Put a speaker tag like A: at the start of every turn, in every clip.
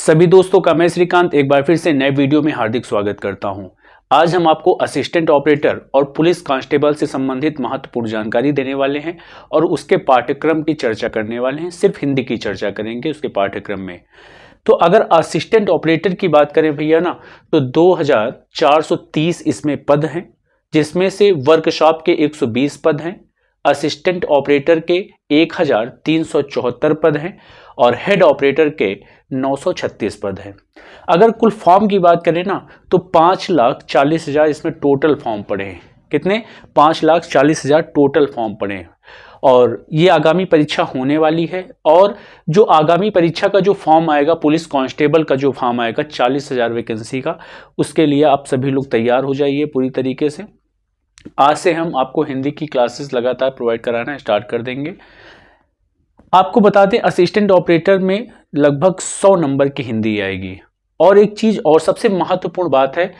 A: सभी दोस्तों का मैं श्रीकांत एक बार फिर से नए वीडियो में हार्दिक स्वागत करता हूं। आज हम आपको असिस्टेंट ऑपरेटर और पुलिस कांस्टेबल से संबंधित महत्वपूर्ण जानकारी देने वाले हैं और उसके पाठ्यक्रम की चर्चा करने वाले हैं। सिर्फ हिंदी की चर्चा करेंगे उसके पाठ्यक्रम में। तो अगर असिस्टेंट ऑपरेटर की बात करें भैया ना, तो 2430 इसमें पद हैं, जिसमें से वर्कशॉप के 120 पद हैं, असिस्टेंट ऑपरेटर के 1374 पद हैं और हेड ऑपरेटर के 936 पद हैं। अगर कुल फॉर्म की बात करें ना, तो 5,40,000 इसमें टोटल फॉर्म पड़े हैं। कितने? 5,40,000 टोटल फॉर्म पड़े हैं और ये आगामी परीक्षा होने वाली है। और जो आगामी परीक्षा का जो फॉर्म आएगा, पुलिस कांस्टेबल का जो फॉर्म आएगा 40,000 वैकेंसी का, उसके लिए आप सभी लोग तैयार हो जाइए पूरी तरीके से। आज से हम आपको हिंदी की क्लासेस लगातार प्रोवाइड कराना स्टार्ट कर देंगे। आपको बता दें, असिस्टेंट ऑपरेटर में लगभग 100 नंबर की हिंदी आएगी। और एक चीज और सबसे महत्वपूर्ण बात है,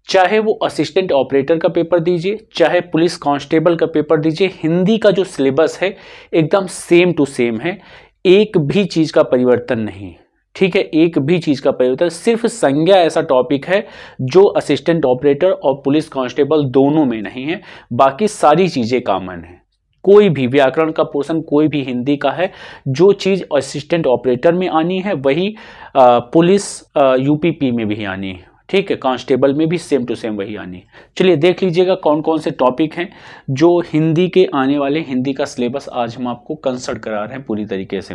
A: चाहे वो असिस्टेंट ऑपरेटर का पेपर दीजिए, चाहे पुलिस कांस्टेबल का पेपर दीजिए, हिंदी का जो सिलेबस है एकदम सेम टू सेम है। एक भी चीज का परिवर्तन नहीं, ठीक है, एक भी चीज का परिवर्तन। सिर्फ संज्ञा ऐसा टॉपिक है जो असिस्टेंट ऑपरेटर और पुलिस कांस्टेबल दोनों में नहीं है, बाकी सारी चीजें कॉमन है। कोई भी व्याकरण का पोर्शन, कोई भी हिंदी का है, जो चीज असिस्टेंट ऑपरेटर में आनी है वही पुलिस यूपीपी में भी आनी है, ठीक है, कांस्टेबल में भी सेम टू सेम वही आनी है। चलिए देख लीजिएगा कौन कौन से टॉपिक हैं जो हिंदी के आने वाले। हिंदी का सिलेबस आज हम आपको कंसल्ट करा रहे हैं पूरी तरीके से।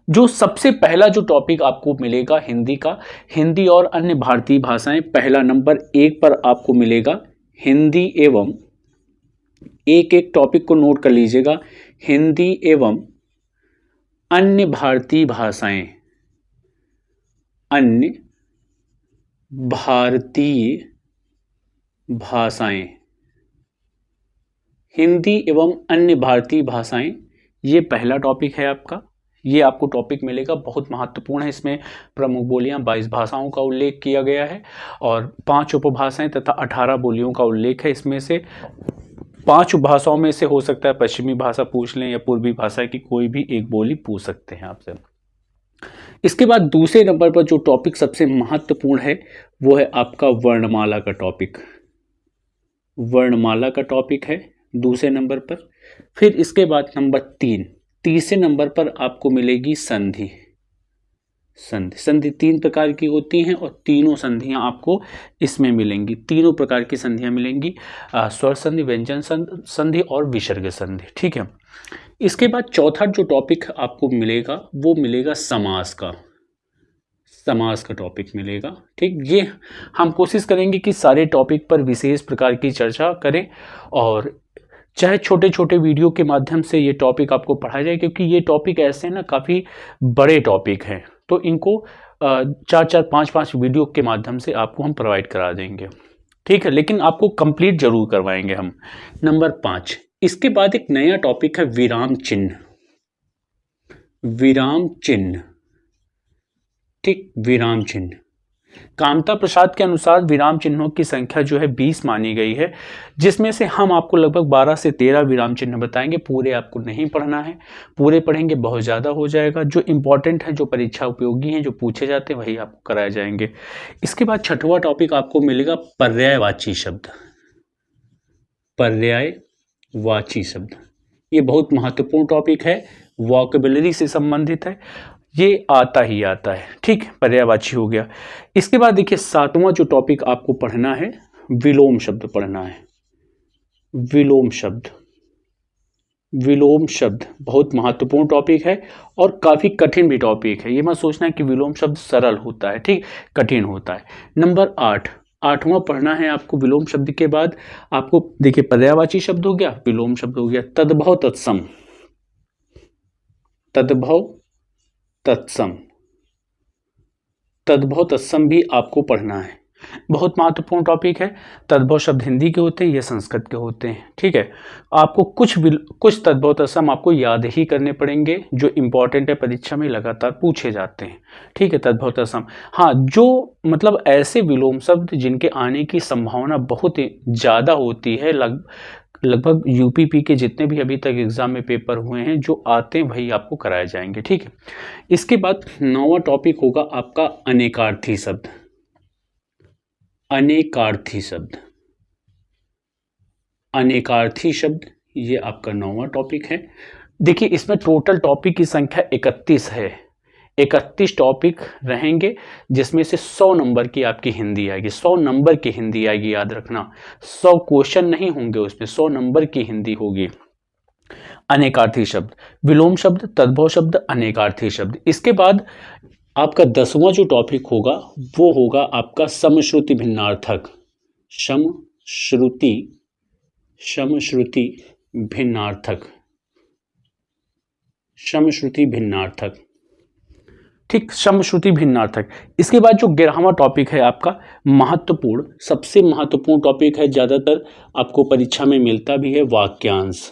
A: जो सबसे पहला जो टॉपिक आपको मिलेगा हिंदी का, हिंदी और अन्य भारतीय भाषाएं, पहला नंबर 1 पर आपको मिलेगा हिंदी एवं, एक एक टॉपिक को नोट कर लीजिएगा, हिंदी एवं अन्य भारतीय भाषाएं, अन्य भारतीय भाषाएं, हिंदी एवं अन्य भारतीय भाषाएं, ये पहला टॉपिक है आपका। ये आपको टॉपिक मिलेगा, बहुत महत्वपूर्ण है। इसमें प्रमुख बोलियां 22 भाषाओं का उल्लेख किया गया है और 5 उपभाषाएं तथा 18 बोलियों का उल्लेख है। इसमें से 5 भाषाओं में से हो सकता है पश्चिमी भाषा पूछ लें या पूर्वी भाषा की कोई भी एक बोली पूछ सकते हैं आपसे। इसके बाद दूसरे नंबर पर जो टॉपिक सबसे महत्वपूर्ण है वो है आपका वर्णमाला का टॉपिक। वर्णमाला का टॉपिक है दूसरे नंबर पर। फिर इसके बाद नंबर 3, तीसरे नंबर पर आपको मिलेगी संधि। संधि 3 प्रकार की होती हैं और तीनों संधियां आपको इसमें मिलेंगी। तीनों प्रकार की संधियां मिलेंगी, स्वर संधि, व्यंजन संधि और विसर्ग संधि, ठीक है। इसके बाद चौथा जो टॉपिक आपको मिलेगा वो मिलेगा समास का। समास का टॉपिक मिलेगा, ठीक। ये हम कोशिश करेंगे कि सारे टॉपिक पर विशेष प्रकार की चर्चा करें और चाहे छोटे छोटे वीडियो के माध्यम से ये टॉपिक आपको पढ़ाया जाए, क्योंकि ये टॉपिक ऐसे हैं ना, काफ़ी बड़े टॉपिक हैं, तो इनको 4-4, 5-5 वीडियो के माध्यम से आपको हम प्रोवाइड करा देंगे, ठीक है। लेकिन आपको कंप्लीट जरूर करवाएंगे हम। नंबर 5, इसके बाद एक नया टॉपिक है विराम चिन्ह। विराम चिन्ह, ठीक, विराम चिन्ह। कामता प्रसाद के अनुसार विराम चिन्हों की संख्या जो है 20 मानी गई है, जिसमें से हम आपको लगभग 12 से 13 विराम चिन्ह बताएंगे। पूरे आपको नहीं पढ़ना है, पूरे पढ़ेंगे बहुत ज़्यादा हो जाएगा। जो इंपॉर्टेंट है, जो परीक्षा उपयोगी हैं, जो पूछे जाते हैं, वही आपको कराए जाएंगे। इसके बाद छठवां टॉपिक आपको मिलेगा पर्यायवाची शब्द। पर्यायवाची शब्द ये बहुत महत्वपूर्ण टॉपिक है, वोकैबुलरी से संबंधित है, ये आता ही आता है, ठीक। पर्यायवाची हो गया। इसके बाद देखिए 7वां जो टॉपिक आपको पढ़ना है, विलोम शब्द पढ़ना है। विलोम शब्द, विलोम शब्द बहुत महत्वपूर्ण टॉपिक है और काफी कठिन भी टॉपिक है। ये मत सोचना है कि विलोम शब्द सरल होता है, ठीक, कठिन होता है। नंबर 8, 8वां पढ़ना है आपको। विलोम शब्द के बाद आपको देखिए पर्यायवाची शब्द हो गया, विलोम शब्द हो गया, तद्भव तत्सम। तद्भव तत्सम, तद्भव तत्सम भी आपको पढ़ना है, बहुत महत्वपूर्ण टॉपिक है। तद्भव शब्द हिंदी के होते हैं, ये संस्कृत के होते हैं, ठीक है। आपको कुछ तद्भव तत्सम आपको याद ही करने पड़ेंगे, जो इंपॉर्टेंट है, परीक्षा में लगातार पूछे जाते हैं, ठीक है। तद्भव तत्सम, हाँ, जो मतलब ऐसे विलोम शब्द जिनके आने की संभावना बहुत ज़्यादा होती है, लगभग यूपीपी के जितने भी अभी तक एग्जाम में पेपर हुए हैं जो आते हैं वही आपको कराए जाएंगे, ठीक है। इसके बाद 9वां टॉपिक होगा आपका अनेकार्थी शब्द। अनेकार्थी शब्द, अनेकार्थी शब्द ये आपका 9वां टॉपिक है। देखिए इसमें टोटल टॉपिक की संख्या 31 है। 31 टॉपिक रहेंगे जिसमें से 100 नंबर की आपकी हिंदी आएगी। 100 नंबर की हिंदी आएगी, याद रखना। 100 क्वेश्चन नहीं होंगे उसमें, 100 नंबर की हिंदी होगी। अनेकार्थी शब्द, विलोम शब्द, तद्भव शब्द, अनेकार्थी शब्द। इसके बाद आपका 10वां जो टॉपिक होगा वो होगा आपका समश्रुति भिन्नार्थक। समश्रुति भिन्नार्थक, समश्रुति भिन्नार्थक, ठीक, समश्रुति भिन्नार्थक। इसके बाद जो 11वां टॉपिक है आपका महत्वपूर्ण, सबसे महत्वपूर्ण टॉपिक है, ज्यादातर आपको परीक्षा में मिलता भी है, वाक्यांश।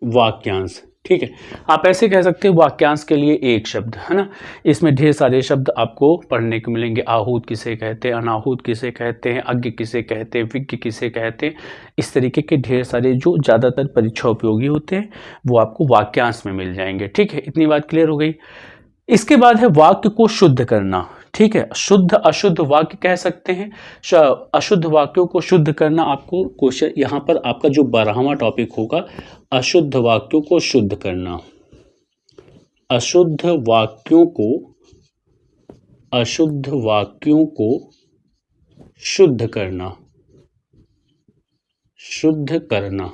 A: वाक्यांश, ठीक है। आप ऐसे कह सकते हैं वाक्यांश के लिए एक शब्द, है ना। इसमें ढेर सारे शब्द आपको पढ़ने को मिलेंगे। आहूत किसे कहते हैं, अनाहूत किसे कहते हैं, अज्ञ किसे कहते हैं, विज्ञ किसे कहते हैं, इस तरीके के ढेर सारे जो ज़्यादातर परीक्षा उपयोगी होते हैं वो आपको वाक्यांश में मिल जाएंगे, ठीक है। इतनी बात क्लियर हो गई। इसके बाद है वाक्य को शुद्ध करना, ठीक है। शुद्ध अशुद्ध वाक्य कह सकते हैं। अशुद्ध वाक्यों को शुद्ध करना आपको क्वेश्चन, यहाँ पर आपका जो 12वां टॉपिक होगा अशुद्ध वाक्यों को शुद्ध करना। अशुद्ध वाक्यों को, अशुद्ध वाक्यों को शुद्ध करना, शुद्ध करना,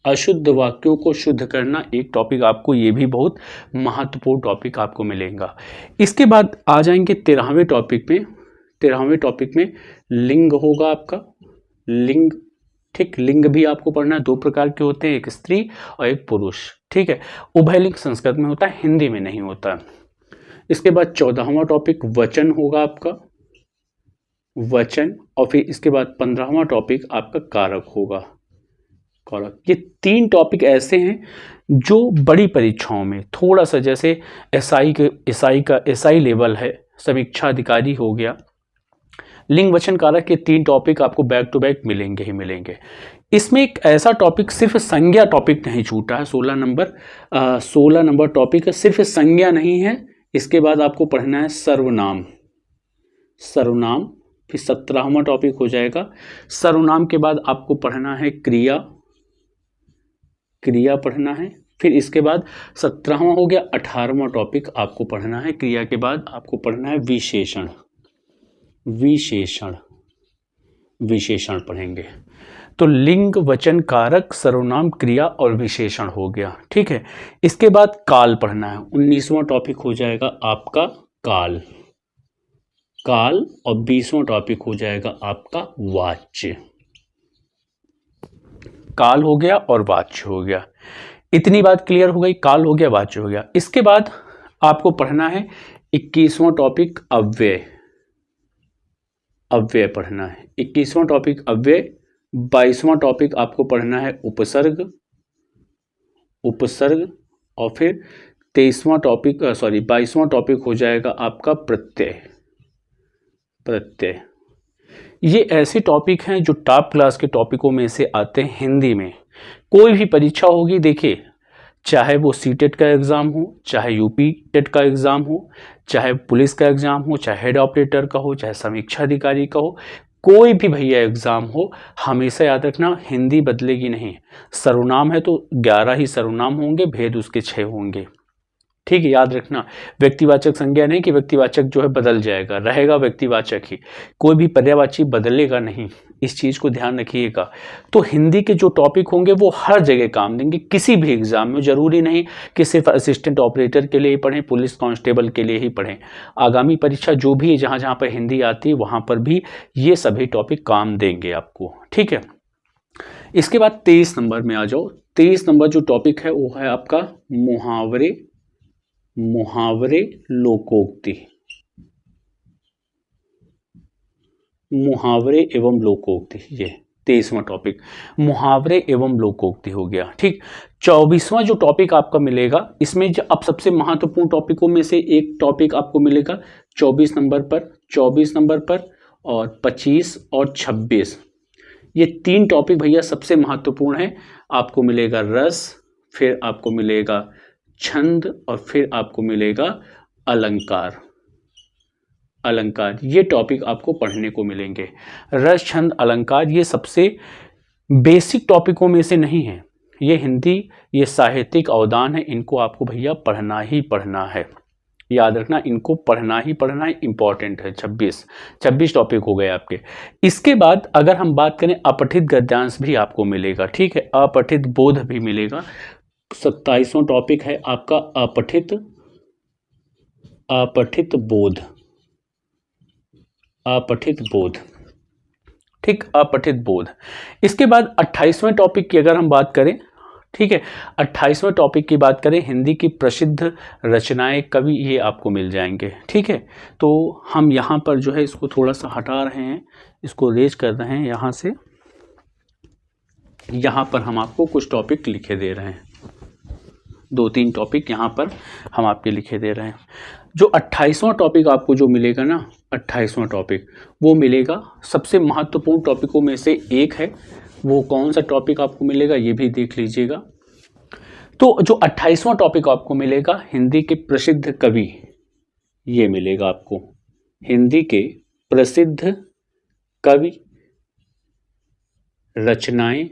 A: अशुद्ध वाक्यों को शुद्ध करना एक टॉपिक आपको, ये भी बहुत महत्वपूर्ण टॉपिक आपको मिलेगा। इसके बाद आ जाएंगे 13वें टॉपिक में। 13वें टॉपिक में लिंग होगा आपका, लिंग, ठीक। लिंग भी आपको पढ़ना है, 2 प्रकार के होते हैं, एक स्त्री और एक पुरुष, ठीक है। उभयलिंग संस्कृत में होता है, हिंदी में नहीं होता। इसके बाद 14वां टॉपिक वचन होगा आपका, वचन। और फिर इसके बाद 15वां टॉपिक आपका कारक होगा, कारक। ये 3 टॉपिक ऐसे हैं जो बड़ी परीक्षाओं में थोड़ा सा, जैसे एसआई लेवल है, समीक्षा अधिकारी हो गया, लिंग वचन कारक, के 3 टॉपिक आपको बैक टू बैक मिलेंगे ही मिलेंगे। इसमें एक ऐसा टॉपिक, सिर्फ संज्ञा टॉपिक नहीं छूटा है, 16 नंबर टॉपिक है, सिर्फ संज्ञा नहीं है। इसके बाद आपको पढ़ना है सर्वनाम, सर्वनाम। फिर 17वां टॉपिक हो जाएगा। सर्वनाम के बाद आपको पढ़ना है क्रिया, क्रिया पढ़ना है। फिर इसके बाद 17वां हो गया। 18वां टॉपिक आपको पढ़ना है, क्रिया के बाद आपको पढ़ना है विशेषण, विशेषण, विशेषण पढ़ेंगे। तो लिंग वचन कारक सर्वनाम क्रिया और विशेषण हो गया, ठीक है। इसके बाद काल पढ़ना है, 19वां टॉपिक हो जाएगा आपका काल, काल। और 20वां टॉपिक हो जाएगा आपका वाच्य। काल हो गया और वाच्य हो गया। इतनी बात क्लियर हो गई, काल हो गया, वाच्य हो गया। इसके बाद आपको पढ़ना है 21वां टॉपिक अव्यय, अव्यय पढ़ना है। 21वां टॉपिक अव्यय। 22वां टॉपिक आपको पढ़ना है उपसर्ग, उपसर्ग। और फिर 22वां टॉपिक हो जाएगा आपका प्रत्यय, प्रत्यय। ये ऐसे टॉपिक हैं जो टॉप क्लास के टॉपिकों में से आते हैं हिंदी में। कोई भी परीक्षा होगी, देखिए, चाहे वो सीटेट का एग्ज़ाम हो, चाहे यूपी टेट का एग्ज़ाम हो, चाहे पुलिस का एग्ज़ाम हो, चाहे हेड ऑपरेटर का हो, चाहे समीक्षा अधिकारी का हो, कोई भी भैया एग्ज़ाम हो, हमेशा याद रखना हिंदी बदलेगी नहीं। सर्वनाम है तो 11 ही सर्वनाम होंगे, भेद उसके 6 होंगे, ठीक है। याद रखना, व्यक्तिवाचक संज्ञा नहीं कि व्यक्तिवाचक जो है बदल जाएगा, रहेगा व्यक्तिवाचक ही, कोई भी पर्यायवाची बदलेगा नहीं, इस चीज़ को ध्यान रखिएगा। तो हिंदी के जो टॉपिक होंगे वो हर जगह काम देंगे, किसी भी एग्जाम में। जरूरी नहीं कि सिर्फ असिस्टेंट ऑपरेटर के लिए ही पढ़ें, पुलिस कांस्टेबल के लिए ही पढ़ें। आगामी परीक्षा जो भी है, जहाँ जहाँ पर हिंदी आती है वहाँ पर भी ये सभी टॉपिक काम देंगे आपको, ठीक है। इसके बाद 23 नंबर में आ जाओ। 23 नंबर जो टॉपिक है वो है आपका मुहावरे, मुहावरे लोकोक्ति, मुहावरे एवं लोकोक्ति। ये 23वां टॉपिक मुहावरे एवं लोकोक्ति हो गया, ठीक। 24वां जो टॉपिक आपका मिलेगा, इसमें जो अब सबसे महत्वपूर्ण टॉपिकों में से एक टॉपिक आपको मिलेगा 24 नंबर पर, 24 नंबर पर और 25 और 26। ये 3 टॉपिक भैया सबसे महत्वपूर्ण है। आपको मिलेगा रस, फिर आपको मिलेगा छंद और फिर आपको मिलेगा अलंकार। अलंकार, ये टॉपिक आपको पढ़ने को मिलेंगे। रस, छंद, अलंकार ये सबसे बेसिक टॉपिकों में से नहीं है। ये हिंदी, ये साहित्यिक अवदान है, इनको आपको भैया पढ़ना ही पढ़ना है। याद रखना, इनको पढ़ना ही पढ़ना है, इंपॉर्टेंट है। 26 टॉपिक हो गए आपके। इसके बाद अगर हम बात करें, अपठित गद्यांश भी आपको मिलेगा, ठीक है, अपठित बोध भी मिलेगा। 27वां टॉपिक है आपका अपठित बोध, अपठित बोध, ठीक, अपठित बोध। इसके बाद 28वें टॉपिक की अगर हम बात करें, ठीक है, 28वें टॉपिक की बात करें, हिंदी की प्रसिद्ध रचनाएं, कवि, ये आपको मिल जाएंगे, ठीक है। तो हम यहाँ पर जो है इसको थोड़ा सा हटा रहे हैं, इसको रेज कर रहे हैं यहाँ से, यहाँ पर हम आपको कुछ टॉपिक लिखे दे रहे हैं, 2-3 टॉपिक यहाँ पर हम आपके लिखे दे रहे हैं। जो 28वां टॉपिक आपको जो मिलेगा ना, 28वां टॉपिक वो मिलेगा, सबसे महत्वपूर्ण टॉपिकों में से एक है। वो कौन सा टॉपिक आपको मिलेगा ये भी देख लीजिएगा। तो जो 28वां टॉपिक आपको मिलेगा, हिंदी के प्रसिद्ध कवि, ये मिलेगा आपको, हिंदी के प्रसिद्ध कवि, रचनाएं,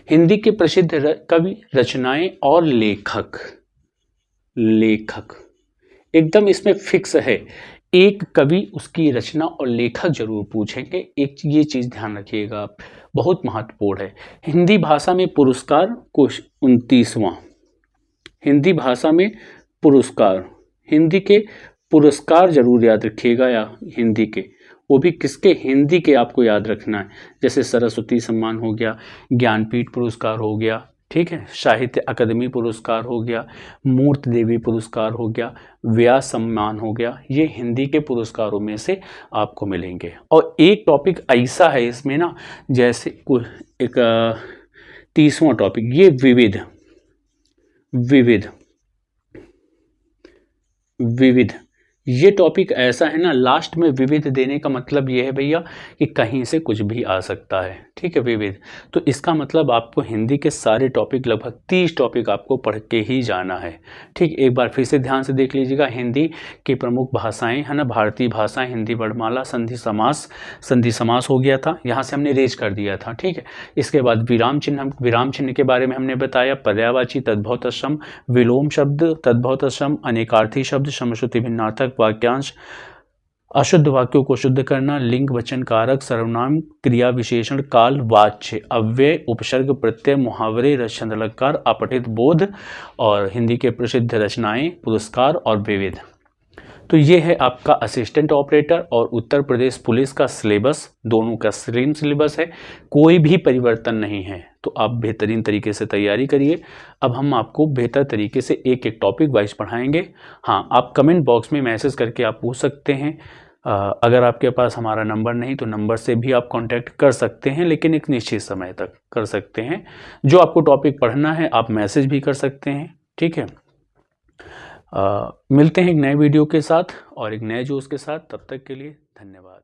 A: हिंदी के प्रसिद्ध कवि, रचनाएं और लेखक। एकदम इसमें फिक्स है, एक कवि, उसकी रचना और लेखक जरूर पूछेंगे। एक ये चीज ध्यान रखिएगा आप, बहुत महत्वपूर्ण है। हिंदी भाषा में पुरस्कार कोश 29वां, हिंदी भाषा में पुरस्कार, हिंदी के पुरस्कार जरूर याद रखिएगा, या हिंदी के, वो भी किसके, हिंदी के आपको याद रखना है। जैसे सरस्वती सम्मान हो गया, ज्ञानपीठ पुरस्कार हो गया, ठीक है, साहित्य अकादमी पुरस्कार हो गया, मूर्ति देवी पुरस्कार हो गया, व्यास सम्मान हो गया, ये हिंदी के पुरस्कारों में से आपको मिलेंगे। और एक टॉपिक ऐसा है इसमें ना, जैसे एक 30वां टॉपिक, ये विविध, ये टॉपिक ऐसा है ना, लास्ट में विविध देने का मतलब ये है भैया कि कहीं से कुछ भी आ सकता है, ठीक है, विविध। तो इसका मतलब आपको हिंदी के सारे टॉपिक, लगभग 30 टॉपिक आपको पढ़ के ही जाना है, ठीक। एक बार फिर से ध्यान से देख लीजिएगा, हिंदी की प्रमुख भाषाएं है ना, भारतीय भाषाएं, हिंदी वर्णमाला, संधि समास हो गया था, यहाँ से हमने रेज कर दिया था, ठीक है। इसके बाद विराम चिन्ह के बारे में हमने बताया, पर्यायवाची, तद्भवतसम, विलोम शब्द, तद्भवतसम, अनेकार्थी शब्द, समश्रुति भिन्नार्थक, वाक्यांश, अशुद्ध वाक्यों को शुद्ध करना, लिंग, वचन, कारक, सर्वनाम, क्रिया विशेषण, काल, वाच्य, अव्यय, उपसर्ग, प्रत्यय, मुहावरे, रस, अलंकार, अपठित बोध, और हिंदी के प्रसिद्ध रचनाएं, पुरस्कार और विविध। तो ये है आपका असिस्टेंट ऑपरेटर और उत्तर प्रदेश पुलिस का सिलेबस, दोनों का सेम सिलेबस है, कोई भी परिवर्तन नहीं है। तो आप बेहतरीन तरीके से तैयारी करिए। अब हम आपको बेहतर तरीके से एक एक टॉपिक वाइज पढ़ाएंगे। हाँ, आप कमेंट बॉक्स में मैसेज करके आप पूछ सकते हैं। अगर आपके पास हमारा नंबर नहीं तो नंबर से भी आप कांटेक्ट कर सकते हैं, लेकिन एक निश्चित समय तक कर सकते हैं। जो आपको टॉपिक पढ़ना है आप मैसेज भी कर सकते हैं, ठीक है। मिलते हैं एक नए वीडियो के साथ और एक नए जोश के साथ, तब तक के लिए धन्यवाद।